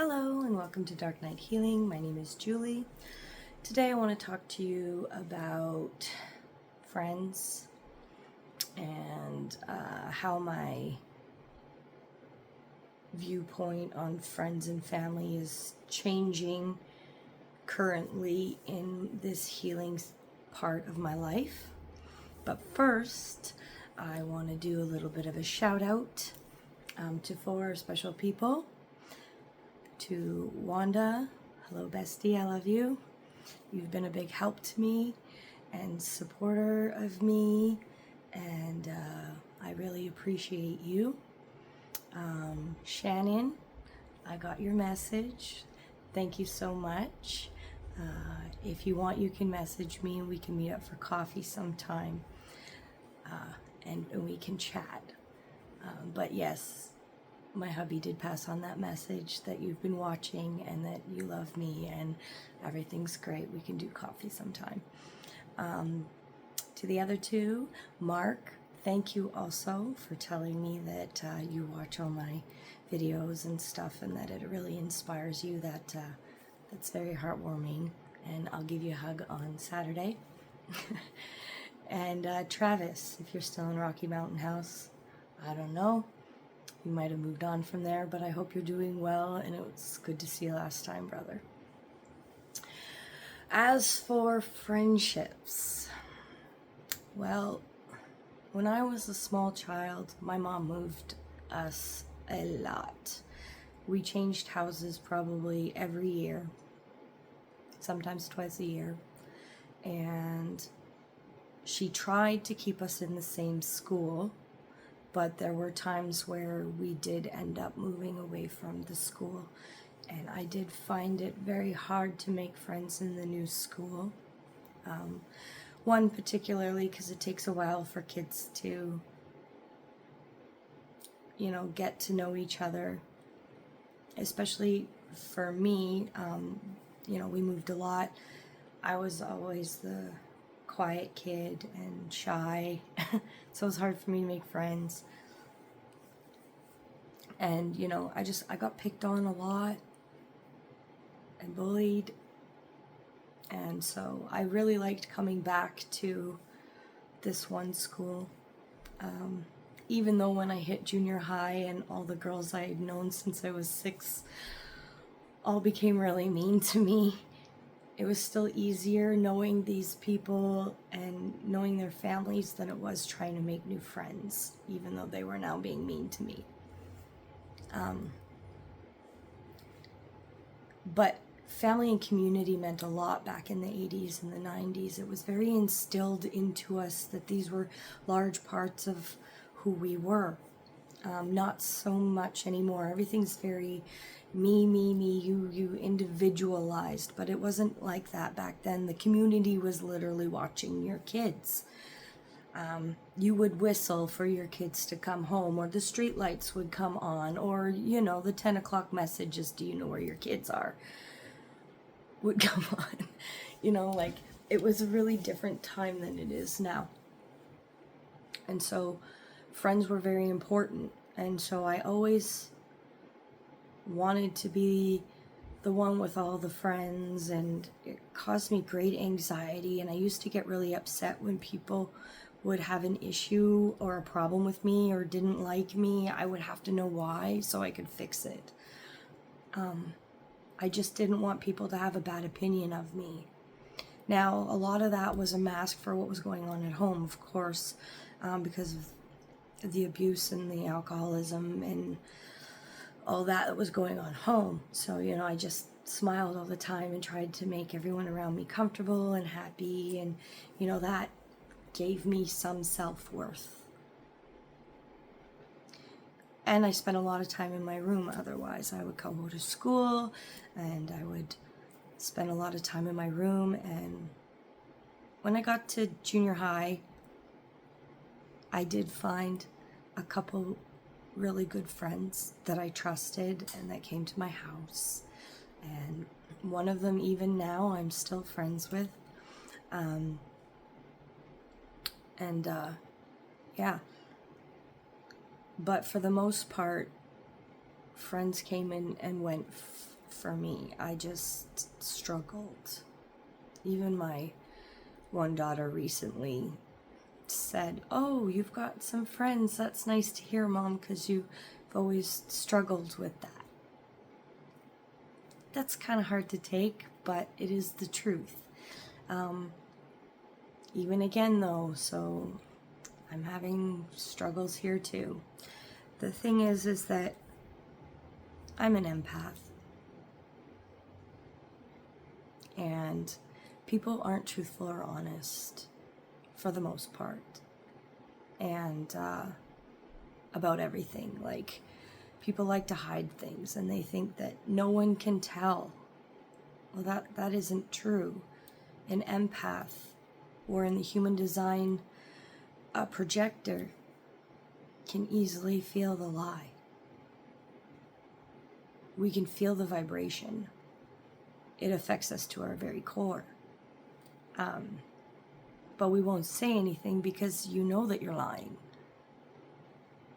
Hello and welcome to Dark Night Healing. My name is Julie. Today I want to talk to you about friends and how my viewpoint on friends and family is changing currently in this healing part of my life. But first, I want to do a little bit of a shout out to 4 special people. To Wanda, hello bestie, I love you. You've been a big help to me and supporter of me, and I really appreciate you. Shannon, I got your message. Thank you so much. If you want, you can message me and we can meet up for coffee sometime, and we can chat. But yes, my hubby did pass on that message that you've been watching and that you love me and everything's great. We can do coffee sometime. To the other 2, Mark, thank you also for telling me that you watch all my videos and stuff and that it really inspires you. That's very heartwarming, and I'll give you a hug on Saturday. And Travis, if you're still in Rocky Mountain House, I don't know. You might have moved on from there, but I hope you're doing well, and it was good to see you last time, brother. As for friendships, well, when I was a small child, my mom moved us a lot. We changed houses probably every year, sometimes twice a year, and she tried to keep us in the same school. But there were times where we did end up moving away from the school, and I did find it very hard to make friends in the new school. One particularly because it takes a while for kids to, get to know each other. Especially for me, we moved a lot. I was always the quiet kid and shy, so it was hard for me to make friends. And I got picked on a lot and bullied, and so I really liked coming back to this one school, even though when I hit junior high and all the girls I had known since I was 6 all became really mean to me. It was still easier knowing these people and knowing their families than it was trying to make new friends, even though they were now being mean to me. But family and community meant a lot back in the 80s and the 90s. It was very instilled into us that these were large parts of who we were. Not so much anymore. Everything's very me, you, individualized, but it wasn't like that back then. The community was literally watching your kids. You would whistle for your kids to come home, or the street lights would come on, or, the 10 o'clock messages, do you know where your kids are, would come on. It was a really different time than it is now. And so friends were very important. And so I always wanted to be the one with all the friends, and it caused me great anxiety. And I used to get really upset when people would have an issue or a problem with me or didn't like me. I would have to know why so I could fix it. I just didn't want people to have a bad opinion of me. Now, a lot of that was a mask for what was going on at home, of course, because of the abuse and the alcoholism and all that was going on home. So, I just smiled all the time and tried to make everyone around me comfortable and happy, and, that gave me some self-worth. And I spent a lot of time in my room otherwise. I would go to school and I would spend a lot of time in my room. And when I got to junior high, I did find a couple really good friends that I trusted and that came to my house. And one of them, even now, I'm still friends with. Yeah. But for the most part, friends came in and went for me. I just struggled. Even my one daughter recently said, "Oh, you've got some friends. That's nice to hear, Mom, because you've always struggled with that." That's kind of hard to take, but it is the truth. Even again, though, so I'm having struggles here too. The thing is that I'm an empath, and people aren't truthful or honest for the most part, and about everything. Like, people like to hide things, and they think that no one can tell. Well, that isn't true. An empath, or in the human design, a projector, can easily feel the lie. We can feel the vibration. It affects us to our very core. But we won't say anything because you know that you're lying.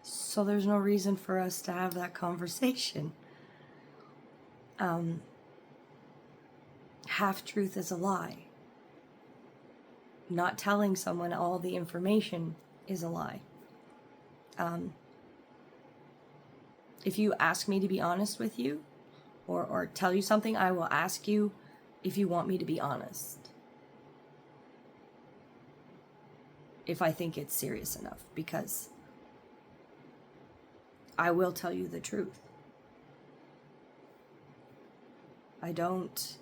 So there's no reason for us to have that conversation. Half-truth is a lie. Not telling someone all the information is a lie. If you ask me to be honest with you, or tell you something, I will ask you if you want me to be honest. If I think it's serious enough, because I will tell you the truth. I don't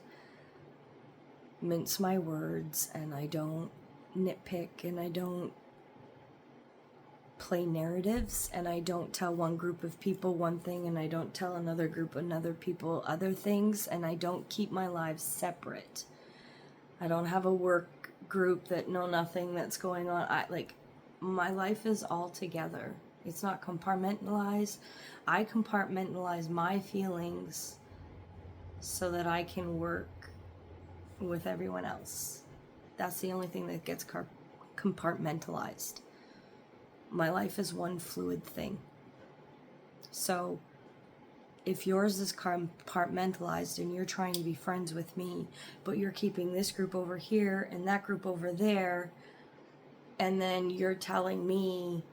mince my words, and I don't nitpick, and I don't play narratives, and I don't tell one group of people one thing, and I don't tell another group people other things, and I don't keep my lives separate. I don't have a work group that know nothing that's going on. My life is all together. It's not compartmentalized. I compartmentalize my feelings so that I can work with everyone else. That's the only thing that gets compartmentalized. My life is one fluid thing. So if yours is compartmentalized and you're trying to be friends with me, but you're keeping this group over here and that group over there, and then you're telling me,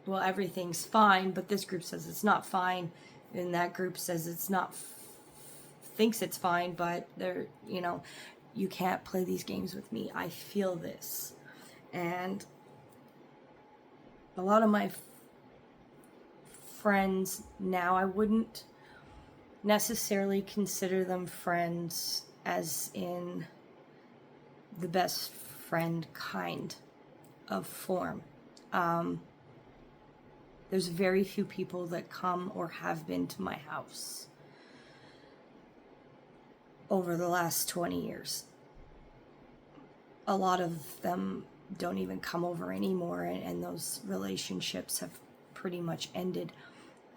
well, everything's fine, but this group says it's not fine, and that group says it's not, thinks it's fine, but they're, you can't play these games with me. I feel this. And a lot of my friends now, I wouldn't necessarily consider them friends as in the best friend kind of form. There's very few people that come or have been to my house over the last 20 years. A lot of them don't even come over anymore, and those relationships have pretty much ended.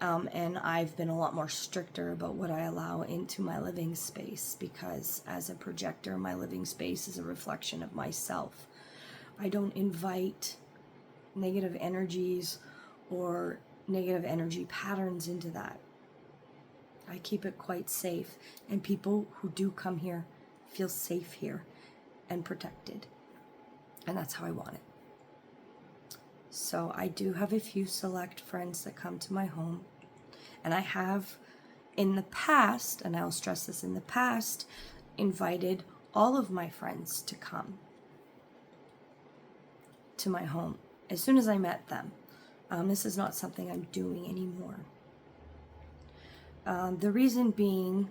And I've been a lot more stricter about what I allow into my living space, because as a projector, my living space is a reflection of myself. I don't invite negative energies or negative energy patterns into that. I keep it quite safe, and people who do come here feel safe here and protected, and that's how I want it. So I do have a few select friends that come to my home, and I have in the past, and I'll stress this, in the past, invited all of my friends to come to my home as soon as I met them. This is not something I'm doing anymore. The reason being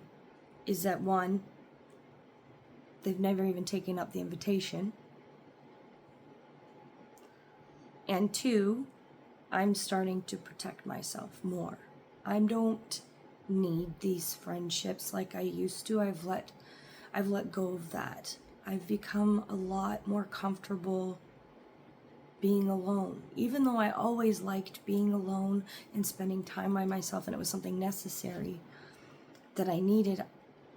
is that, one, they've never even taken up the invitation. And two, I'm starting to protect myself more. I don't need these friendships like I used to. I've let go of that. I've become a lot more comfortable being alone. Even though I always liked being alone and spending time by myself, and it was something necessary that I needed,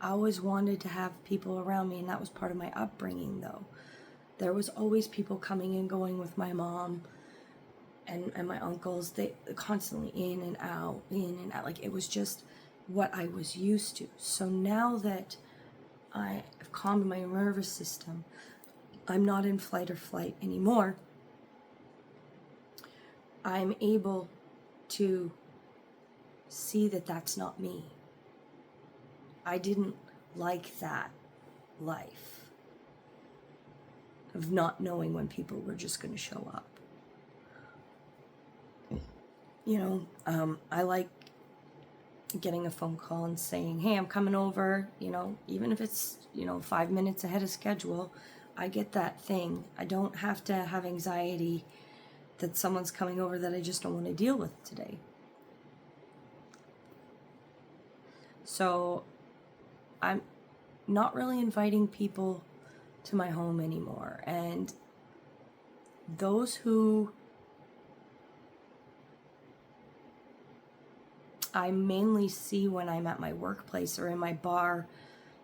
I always wanted to have people around me, and that was part of my upbringing, though. There was always people coming and going with my mom, and my uncles, they constantly in and out, in and out. Like, it was just what I was used to. So now that I have calmed my nervous system, I'm not in flight or flight anymore, I'm able to see that that's not me. I didn't like that life of not knowing when people were just going to show up. I like getting a phone call and saying, hey, I'm coming over, even if it's, 5 minutes ahead of schedule. I get that thing. I don't have to have anxiety that someone's coming over that I just don't want to deal with today. So I'm not really inviting people to my home anymore. And those who I mainly see when I'm at my workplace or in my bar,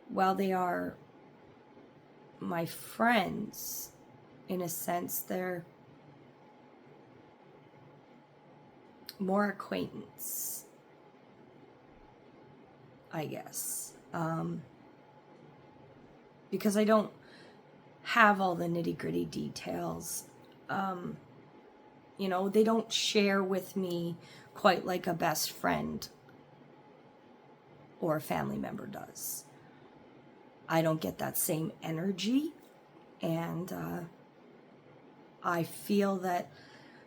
while they are my friends, in a sense, they're more acquaintance, I guess. Because I don't have all the nitty-gritty details. They don't share with me quite like a best friend or a family member does. I don't get that same energy, and I feel that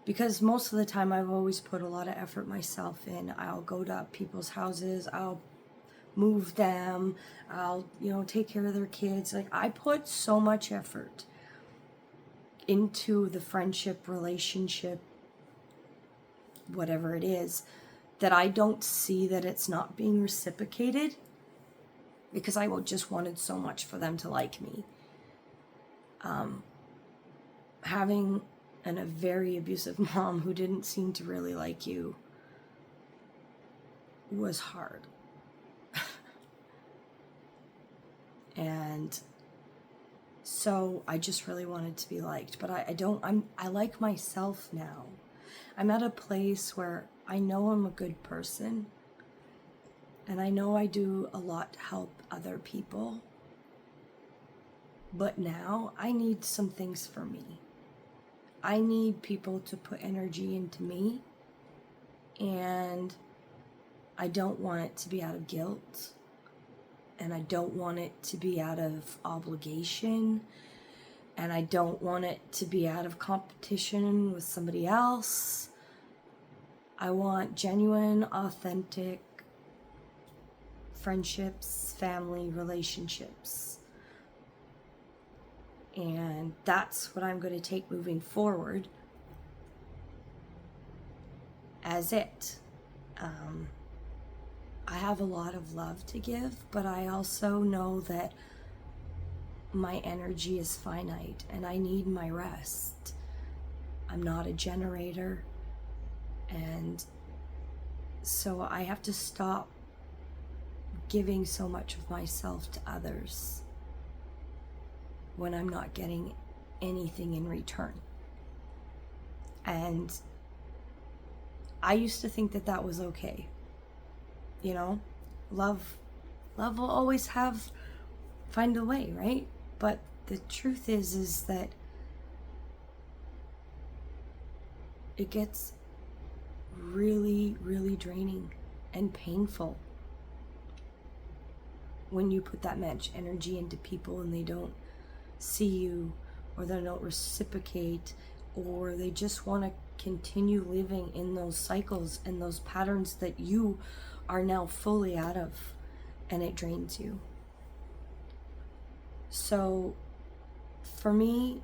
because most of the time I've always put a lot of effort myself in. I'll go to people's houses, I'll move them, I'll, take care of their kids. Like, I put so much effort into the friendship, relationship, whatever it is, that I don't see that it's not being reciprocated, because I just wanted so much for them to like me. Having a very abusive mom who didn't seem to really like you was hard. And so I just really wanted to be liked, but I like myself now. I'm at a place where I know I'm a good person, and I know I do a lot to help other people, but now I need some things for me. I need people to put energy into me, and I don't want it to be out of guilt, and I don't want it to be out of obligation, and I don't want it to be out of competition with somebody else. I want genuine, authentic friendships, family relationships. And that's what I'm going to take moving forward as it. I have a lot of love to give, but I also know that my energy is finite and I need my rest. I'm not a generator, and so I have to stop giving so much of myself to others when I'm not getting anything in return. And I used to think that that was okay. Love will always find a way, right? But the truth is that it gets really, really draining and painful when you put that much energy into people and they don't see you, or they don't reciprocate, or they just want to continue living in those cycles and those patterns that you are now fully out of, and it drains you. So for me,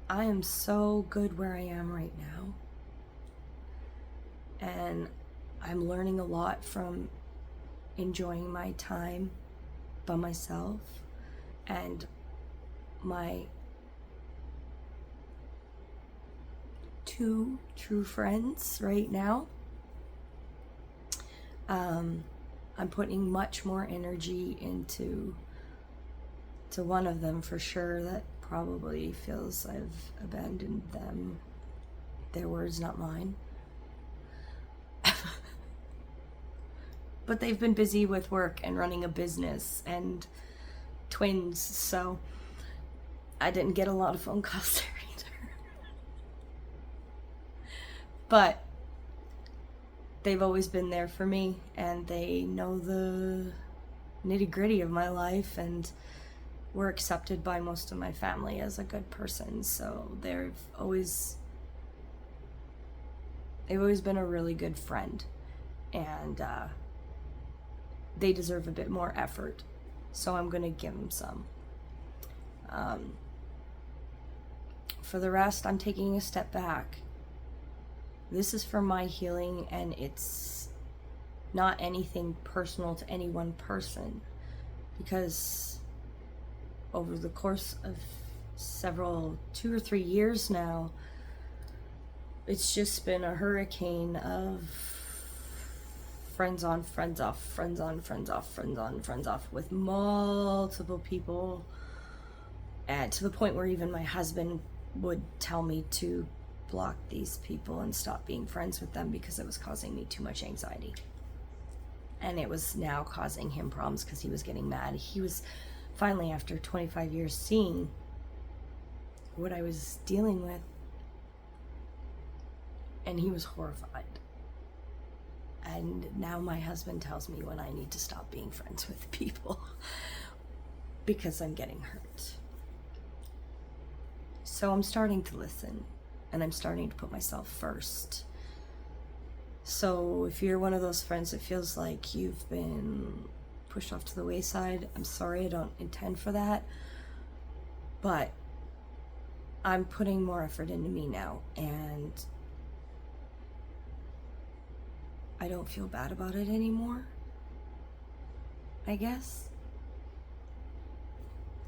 I am so good where I am right now, and I'm learning a lot from enjoying my time by myself and my 2 true friends right now. I'm putting much more energy into one of them for sure. probably feels I've abandoned them. Their words, not mine. But they've been busy with work and running a business and twins, so I didn't get a lot of phone calls there either. But they've always been there for me, and they know the nitty-gritty of my life, and were accepted by most of my family as a good person, so they've always been a really good friend, and they deserve a bit more effort, so I'm gonna give them some. For the rest, I'm taking a step back. This is for my healing, and it's not anything personal to any one person, because over the course of 2 or 3 years now, it's just been a hurricane of friends on, friends off, friends on, friends off, friends on, friends off, with multiple people, and to the point where even my husband would tell me to block these people and stop being friends with them because it was causing me too much anxiety. And it was now causing him problems because he was getting mad. He was finally, after 25 years, seeing what I was dealing with, and he was horrified. And now my husband tells me when I need to stop being friends with people because I'm getting hurt. So I'm starting to listen, and I'm starting to put myself first. So if you're one of those friends that feels like you've been pushed off to the wayside, I'm sorry, I don't intend for that. But I'm putting more effort into me now, and I don't feel bad about it anymore, I guess.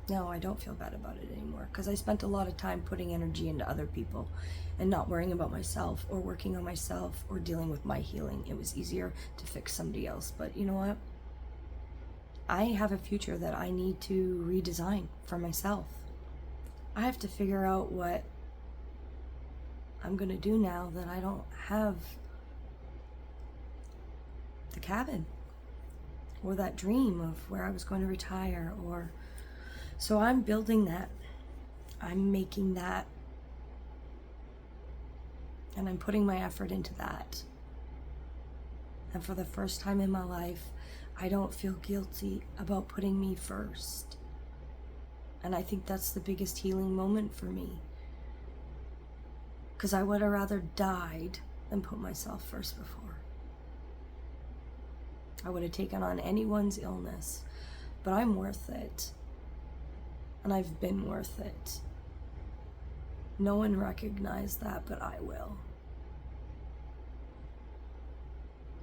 No, I don't feel bad about it anymore, because I spent a lot of time putting energy into other people and not worrying about myself or working on myself or dealing with my healing. It was easier to fix somebody else. But you know what? I have a future that I need to redesign for myself. I have to figure out what I'm going to do now that I don't have the cabin or that dream of where I was going to retire, or so I'm building that. I'm making that, and I'm putting my effort into that. And for the first time in my life, I don't feel guilty about putting me first. And I think that's the biggest healing moment for me, because I would have rather died than put myself first before. I would have taken on anyone's illness, but I'm worth it. And I've been worth it. No one recognized that, but I will.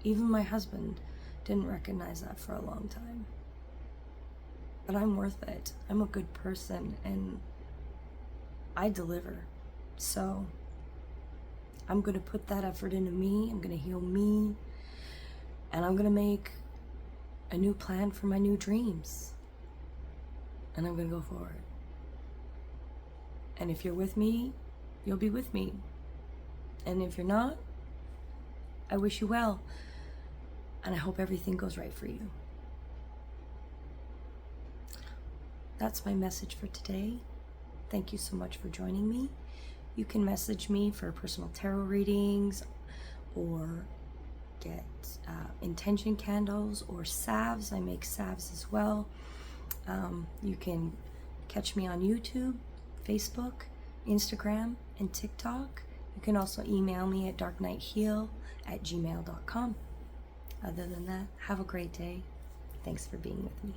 Even my husband didn't recognize that for a long time. But I'm worth it. I'm a good person, and I deliver. So I'm going to put that effort into me. I'm going to heal me. And I'm going to make a new plan for my new dreams. And I'm going to go forward. And if you're with me, you'll be with me. And if you're not, I wish you well. And I hope everything goes right for you. That's my message for today. Thank you so much for joining me. You can message me for personal tarot readings, or get intention candles or salves. I make salves as well. You can catch me on YouTube, Facebook, Instagram, and TikTok. You can also email me at darknightheal@gmail.com. Other than that, have a great day. Thanks for being with me.